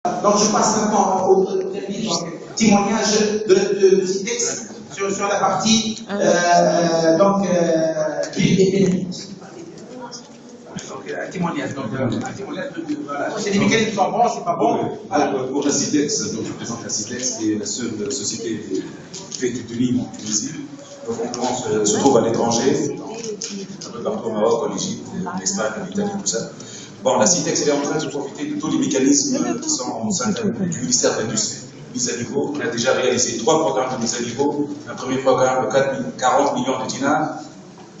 Donc je passe maintenant au témoignage de Citex sur la partie huile et bénéfice. Donc un témoignage, voilà. C'est des mécanismes qui sont bons, c'est pas bon. Voilà. Pour la Citex, donc je présente la Citex, qui est la seule société qui fait du tuning en Tunisie. Nos concurrents se trouvent à l'étranger, un peu partout au Maroc, en Égypte, en Espagne, en Italie, tout ça. Bon, la Citex, elle est en train de profiter de tous les mécanismes qui sont au sein du ministère de l'Industrie. Mise à niveau, on a déjà réalisé 3 programmes de mise à niveau. Un premier programme de 40 millions de dinars,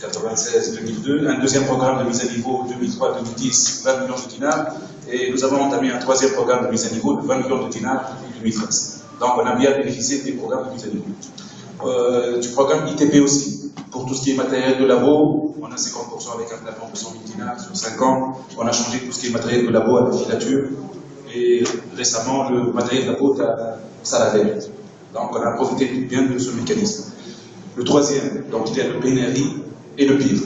96-2002. Un deuxième programme de mise à niveau 2003-2010, 20 millions de dinars. Et nous avons entamé un troisième programme de mise à niveau de 20 millions de dinars depuis 2013. Donc on a bien bénéficié des programmes de mise à niveau. Du programme ITP aussi. Pour tout ce qui est matériel de labo, on a 50% avec un plafond de 100 000 dinars sur 5 ans. On a changé tout ce qui est matériel de labo à la filature. Et récemment, le matériel de labo à salarié. Donc on a profité bien de ce mécanisme. Le troisième, donc il y a le PNRI et le PIRT.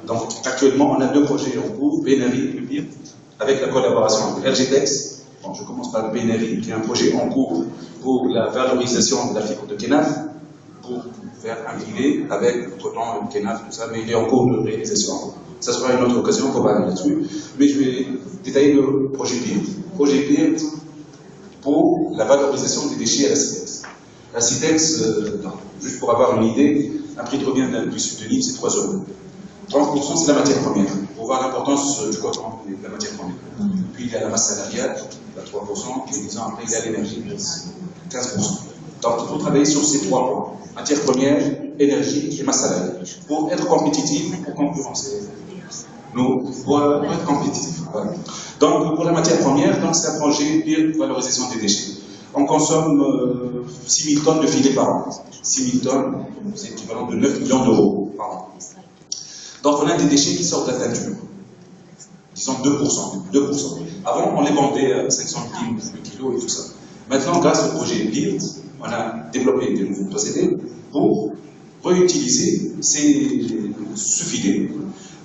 Donc actuellement, on a 2 projets en cours, PNRI et le PIRT, avec la collaboration avec RGTEX. Bon, je commence par le PNRI, qui est un projet en cours pour la valorisation de la fibre de Kenaf, pour faire un filet avec le coton, le Kenaf, tout ça, mais il est en cours de réalisation. Ça sera une autre occasion pour parler là-dessus. Mais je vais détailler le projet PIRT. Projet PIRT pour la valorisation des déchets à la Citex. La Citex, juste pour avoir une idée, un prix de revient du sud de l'île, c'est 3 €. 30%, c'est la matière première. Pour voir l'importance du coton et de la matière première. Puis il y a la masse salariale, à 3%, et 10 ans après, il y a l'énergie, 15%. Donc il faut travailler sur ces 3 points. Matière première, énergie et masse salariale. Pour être compétitif, pour concurrencer. Nous, pour être compétitif. Voilà. Donc, pour la matière première, c'est un projet de valorisation des déchets. On consomme 6 000 tonnes de filets par an. 6 000 tonnes, c'est équivalent de 9 millions d'euros par an. Donc, on a des déchets qui sortent de la teinture. Disons 2%. Avant, on les vendait à 500 000 le kilo et tout ça. Maintenant, grâce au projet PIRT, on a développé des nouveaux procédés pour réutiliser ce filet.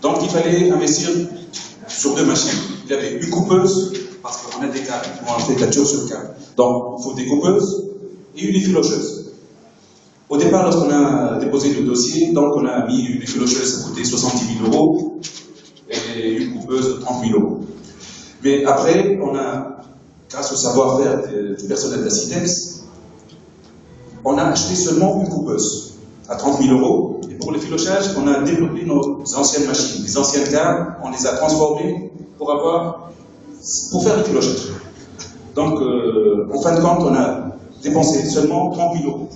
Donc, il fallait investir sur 2 machines. Il y avait une coupeuse, parce qu'on a des câbles, on fait teinture sur le câble. Donc, il faut des coupeuses et une effilocheuse. Au départ, lorsqu'on a déposé le dossier, donc on a mis une effilocheuse, ça coûtait 70 000 € et une coupeuse de 30 000 €. Mais après, on a, grâce au savoir-faire du personnel de la Citex, on a acheté seulement une coupeuse à 30 000 €. Et pour l'effilochage, on a développé nos anciennes machines. Les anciennes câbles, on les a transformées pour faire l'effilochage. Donc, en fin de compte, on a dépensé seulement 30 000 €.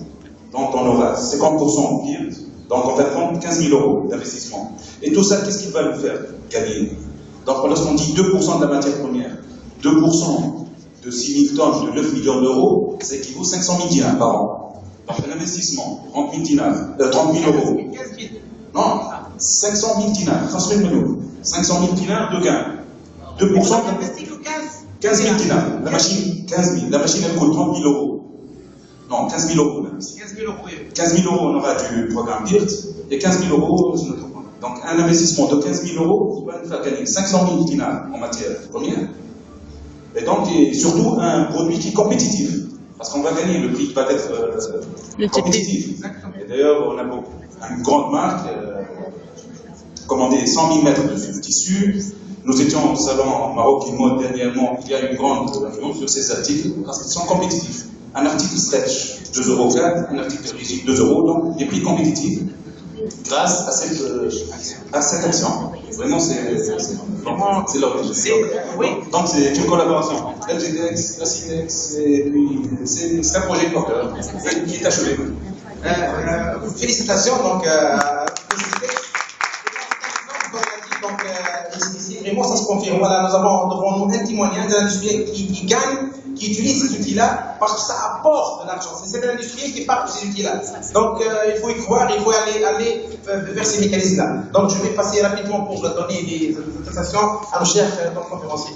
Donc, on aura 50% en PIRT. Donc, en fin de compte, 15 000 € d'investissement. Et tout ça, qu'est-ce qu'il va nous faire gagner? Donc, lorsqu'on dit 2% de la matière première, 2% de 6 000 tonnes de 9 millions d'euros, ça équivaut 500 000 dinars par an. Donc, un investissement, 30 000 €. Non, 500 000 dinars, transmettez-nous. 500 000 dinars de gain. 2%, 15 000 dinars. La machine, 15 000. La machine, elle coûte 30 000 €. Non, 15 000 €. 15 000 € on aura du programme PIRT et 15 000 € sur notre programme. Donc, un investissement de 15 000 € va nous faire gagner 500 000 dinars en matière première. Et donc, et surtout, un produit qui est compétitif. Parce qu'on va gagner, le prix va être compétitif. Et d'ailleurs, on a une grande marque commandé 100 000 mètres de tissu. Nous étions au salon Maroc et Mode dernièrement. Il y a une grande influence sur ces articles parce qu'ils sont compétitifs. Un article stretch, 2,04 €, un article rigide, 2 €, donc des prix compétitifs grâce à cette action. Vraiment, c'est l'objet. Donc, c'est une collaboration entre RGTEX, la Citex, et puis c'est un projet porteur qui est achevé. Félicitations, donc, donc, ici, vraiment, ça se confirme. Voilà, nous avons devant nous un témoignage d'un industriel qui gagne, qui utilise cet outil-là, parce que ça apporte de l'argent. C'est cet industriel qui part de ces outils-là. Donc, il faut y croire, il faut aller vers ces mécanismes-là. Donc, je vais passer rapidement pour donner des attestations à nos chers conférenciers.